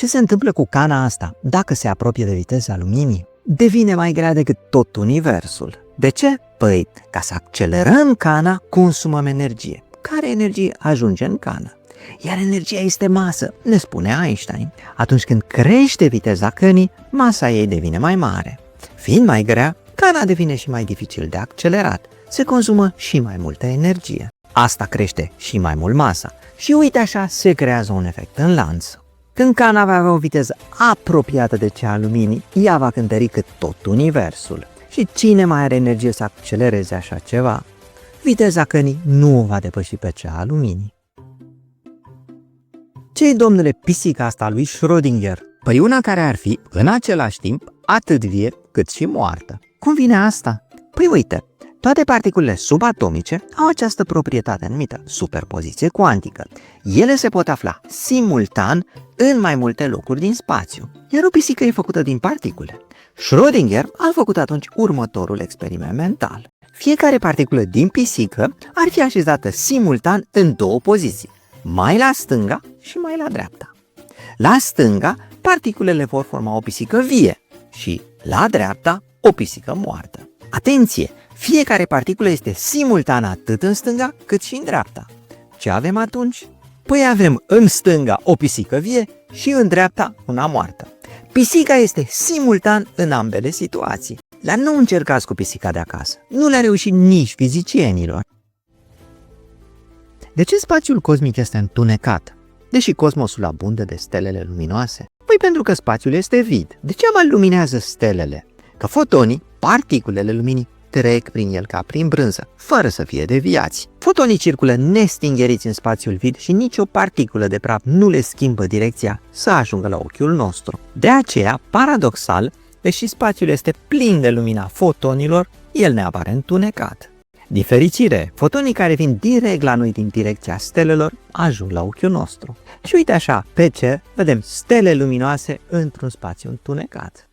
Ce se întâmplă cu cana asta dacă se apropie de viteza luminii? Devine mai grea decât tot universul. De ce? Păi, ca să accelerăm cana, consumăm energie. Care energie ajunge în cană? Iar energia este masă, ne spune Einstein. Atunci când crește viteza cănii, masa ei devine mai mare. Fiind mai grea, cana devine și mai dificil de accelerat. Se consumă și mai multă energie. Asta crește și mai mult masa. Și uite așa se creează un efect în lanț. Când cana va avea o viteză apropiată de cea a luminii, ea va cântări cât tot universul. Și cine mai are energie să accelereze așa ceva? Viteza cănii nu o va depăși pe cea a luminii. Ce-i, domnule, pisica asta lui Schrödinger? Păi una care ar fi, în același timp, atât vie cât și moartă. Cum vine asta? Păi uite, toate particulele subatomice au această proprietate numită superpoziție cuantică. Ele se pot afla simultan în mai multe locuri din spațiu, iar o pisică e făcută din particule. Schrödinger a făcut atunci următorul experiment mental. Fiecare particulă din pisică ar fi așezată simultan în două poziții, mai la stânga și mai la dreapta. La stânga, particulele vor forma o pisică vie și la dreapta o pisică moartă. Atenție! Fiecare particulă este simultan atât în stânga cât și în dreapta. Ce avem atunci? Păi avem în stânga o pisică vie și în dreapta una moartă. Pisica este simultan în ambele situații. Dar nu încercați cu pisica de acasă. Nu le-a reușit nici fizicienilor. De ce spațiul cosmic este întunecat, deși cosmosul abundă de stelele luminoase? Păi pentru că spațiul este vid. Degeaba luminează stelele? Că fotonii, particulele luminii, trec prin el ca prin brânză, fără să fie deviați. Fotonii circulă nestingheriți în spațiul vid și nicio particulă de praf nu le schimbă direcția să ajungă la ochiul nostru. De aceea, paradoxal, deși spațiul este plin de lumina fotonilor, el ne apare întunecat. Din fericire, fotonii care vin direct la noi din direcția stelelor ajung la ochiul nostru. Și uite așa, pe cer vedem stele luminoase într-un spațiu întunecat.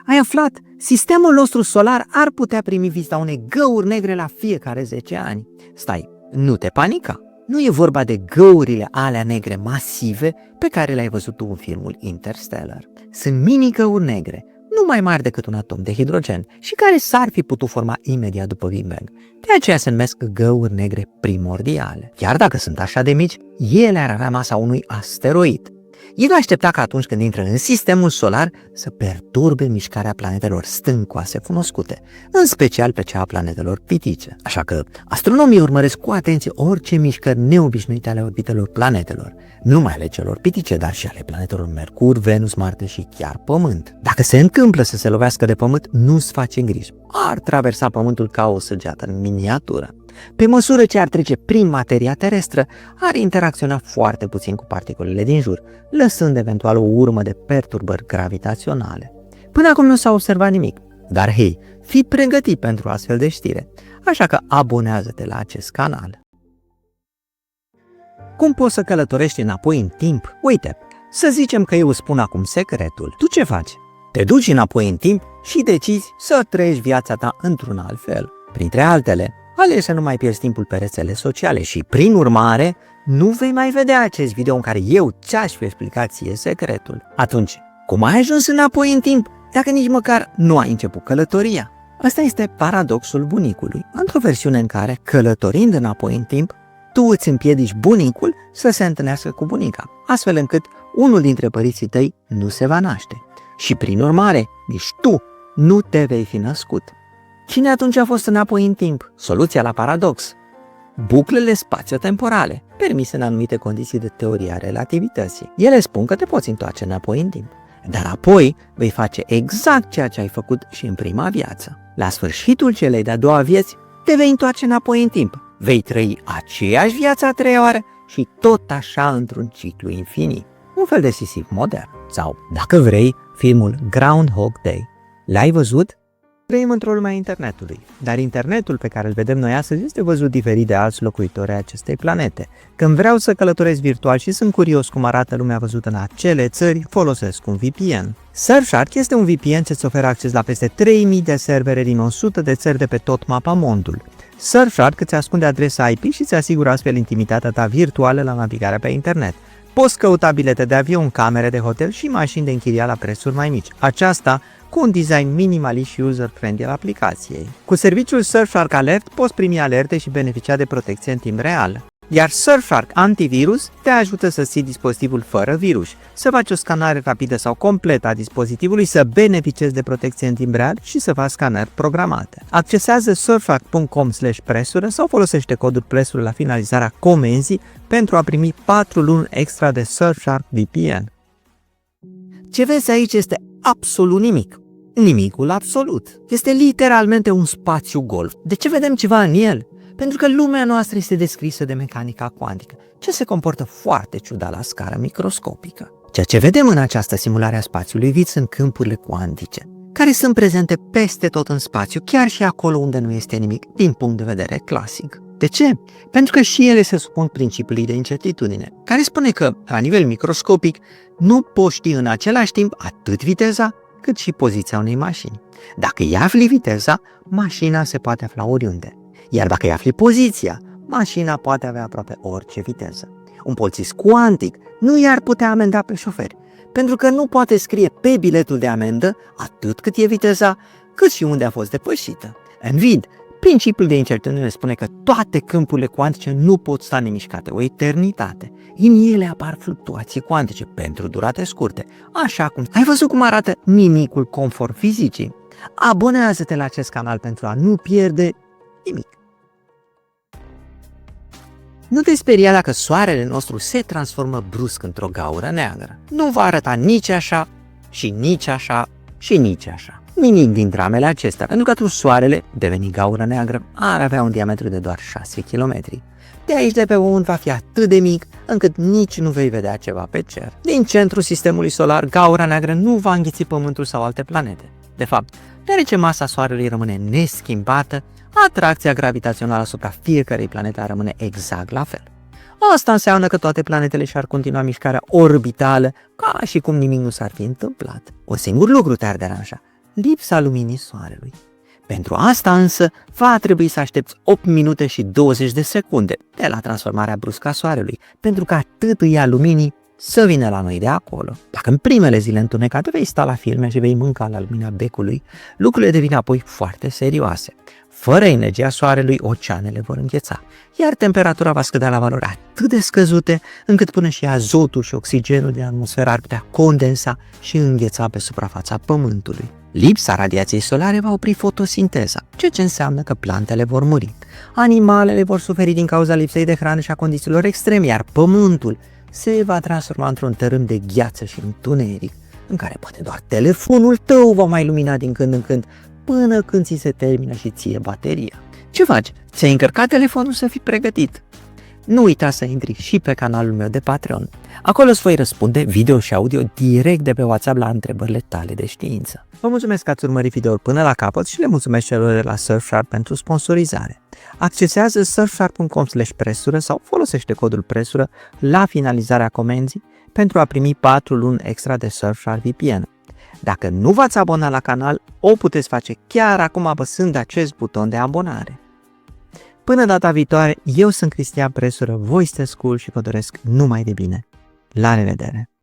Ai aflat? Sistemul nostru solar ar putea primi vizita unei găuri negre la fiecare 10 ani. Stai, nu te panica! Nu e vorba de găurile alea negre masive pe care le-ai văzut tu în filmul Interstellar. Sunt mini-găuri negre, nu mai mari decât un atom de hidrogen și care s-ar fi putut forma imediat după Big Bang. De aceea se numesc găuri negre primordiale. Chiar dacă sunt așa de mici, ele ar avea masa unui asteroid. El aștepta ca atunci când intră în sistemul solar să perturbe mișcarea planetelor stâncoase cunoscute, în special pe cea a planetelor pitice. Așa că astronomii urmăresc cu atenție orice mișcări neobișnuite ale orbitelor planetelor, nu numai ale celor pitice, dar și ale planetelor Mercur, Venus, Marte și chiar Pământ. Dacă se întâmplă să se lovească de Pământ, nu-ți face griji. Ar traversa Pământul ca o săgeată în miniatură. Pe măsură ce ar trece prin materia terestră, ar interacționa foarte puțin cu particulele din jur, lăsând eventual o urmă de perturbări gravitaționale. Până acum nu s-a observat nimic, dar hei, fii pregătit pentru astfel de știre, așa că abonează-te la acest canal. Cum poți să călătorești înapoi în timp? Uite, să zicem că eu îți spun acum secretul. Tu ce faci? Te duci înapoi în timp și decizi să trăiești viața ta într-un alt fel. Printre altele, alegi să nu mai pierzi timpul pe rețele sociale și, prin urmare, nu vei mai vedea acest video în care eu ți-aș fi explicat ție secretul. Atunci, cum ai ajuns înapoi în timp dacă nici măcar nu ai început călătoria? Ăsta este paradoxul bunicului, într-o versiune în care, călătorind înapoi în timp, tu îți împiedici bunicul să se întâlnească cu bunica, astfel încât unul dintre părinții tăi nu se va naște. Și, prin urmare, nici tu nu te vei fi născut. Cine atunci a fost înapoi în timp? Soluția la paradox. Buclele spațio-temporale, permise în anumite condiții de teoria relativității. Ele spun că te poți întoarce înapoi în timp, dar apoi vei face exact ceea ce ai făcut și în prima viață. La sfârșitul celei de-a doua vieți, te vei întoarce înapoi în timp. Vei trăi aceeași viață a treia oară și tot așa într-un ciclu infinit. Un fel de sisif modern. Sau, dacă vrei, filmul Groundhog Day. L-ai văzut? Trăim într-o lume a internetului, dar internetul pe care îl vedem noi astăzi este văzut diferit de alți locuitori ai acestei planete. Când vreau să călătoresc virtual și sunt curios cum arată lumea văzută în acele țări, folosesc un VPN. Surfshark este un VPN ce îți oferă acces la peste 3000 de servere din 100 de țări de pe tot mapamondul. Surfshark îți ascunde adresa IP și îți asigură astfel intimitatea ta virtuală la navigarea pe internet. Poți căuta bilete de avion, camere de hotel și mașini de închiriat la prețuri mai mici. Aceasta cu un design minimalist și user-friendly al aplicației. Cu serviciul Surfshark Alert poți primi alerte și beneficia de protecție în timp real. Iar Surfshark Antivirus te ajută să ții dispozitivul fără virus, să faci o scanare rapidă sau completă a dispozitivului, să beneficiezi de protecție în timp real și să faci scanări programate. Accesează surfshark.com/presură sau folosește codul presură la finalizarea comenzii pentru a primi 4 luni extra de Surfshark VPN. Ce vezi aici este absolut nimic. Nimicul absolut. Este literalmente un spațiu gol. De ce vedem ceva în el? Pentru că lumea noastră este descrisă de mecanica cuantică, ce se comportă foarte ciudat la scară microscopică. Ceea ce vedem în această simulare a spațiului vid sunt câmpurile cuantice, care sunt prezente peste tot în spațiu, chiar și acolo unde nu este nimic, din punct de vedere clasic. De ce? Pentru că și ele se supun principiului de incertitudine, care spune că, la nivel microscopic, nu poți ști în același timp atât viteza, cât și poziția unei mașini. Dacă îi afli viteza, mașina se poate afla oriunde. Iar dacă îi afli poziția, mașina poate avea aproape orice viteză. Un polițist cuantic nu i-ar putea amenda pe șoferi, pentru că nu poate scrie pe biletul de amendă atât cât e viteza, cât și unde a fost depășită. În vid, principiul de incertitudine spune că toate câmpurile cuantice nu pot sta nemișcate o eternitate. În ele apar fluctuații cuantice pentru durate scurte, așa cum ai văzut cum arată nimicul conform fizicii. Abonează-te la acest canal pentru a nu pierde nimic. Nu te speria dacă soarele nostru se transformă brusc într-o gaură neagră. Nu va arăta nici așa, și nici așa, și nici așa. Nimic din dramele acestea, pentru că atunci soarele, deveni gaură neagră, ar avea un diametru de doar 6 km. De aici de pe Pământ va fi atât de mic, încât nici nu vei vedea ceva pe cer. Din centrul sistemului solar, gaura neagră nu va înghiți Pământul sau alte planete. De fapt, deoarece masa Soarelui rămâne neschimbată, atracția gravitațională asupra fiecărei planete rămâne exact la fel. Asta înseamnă că toate planetele și-ar continua mișcarea orbitală ca și cum nimic nu s-ar fi întâmplat. Un singur lucru te-ar deranja: lipsa luminii Soarelui. Pentru asta însă va trebui să aștepți 8 minute și 20 de secunde de la transformarea bruscă a Soarelui, pentru că atât îi ia luminii să vină la noi de acolo. Dacă în primele zile întunecate vei sta la filme și vei mânca la lumina becului, lucrurile devin apoi foarte serioase. Fără energia Soarelui, oceanele vor îngheța, iar temperatura va scădea la valori atât de scăzute, încât până și azotul și oxigenul din atmosferă ar putea condensa și îngheța pe suprafața Pământului. Lipsa radiației solare va opri fotosinteza, ceea ce înseamnă că plantele vor muri. Animalele vor suferi din cauza lipsei de hrană și a condițiilor extreme, iar Pământul se va transforma într-un tărâm de gheață și întuneric, în care poate doar telefonul tău va mai lumina din când în când, până când ți se termină și ție bateria. Ce faci? Ți-ai încărcat telefonul să fii pregătit? Nu uita să intri și pe canalul meu de Patreon. Acolo îți voi răspunde video și audio direct de pe WhatsApp la întrebările tale de știință. Vă mulțumesc că ați urmărit videoul până la capăt și le mulțumesc celor de la Surfshark pentru sponsorizare. Accesează surfshark.com/presură sau folosește codul presură la finalizarea comenzii pentru a primi 4 luni extra de Surfshark VPN. Dacă nu v-ați abonat la canal, o puteți face chiar acum apăsând acest buton de abonare. Până data viitoare, eu sunt Cristian Presură, voi sunteți cool și vă doresc numai de bine. La revedere!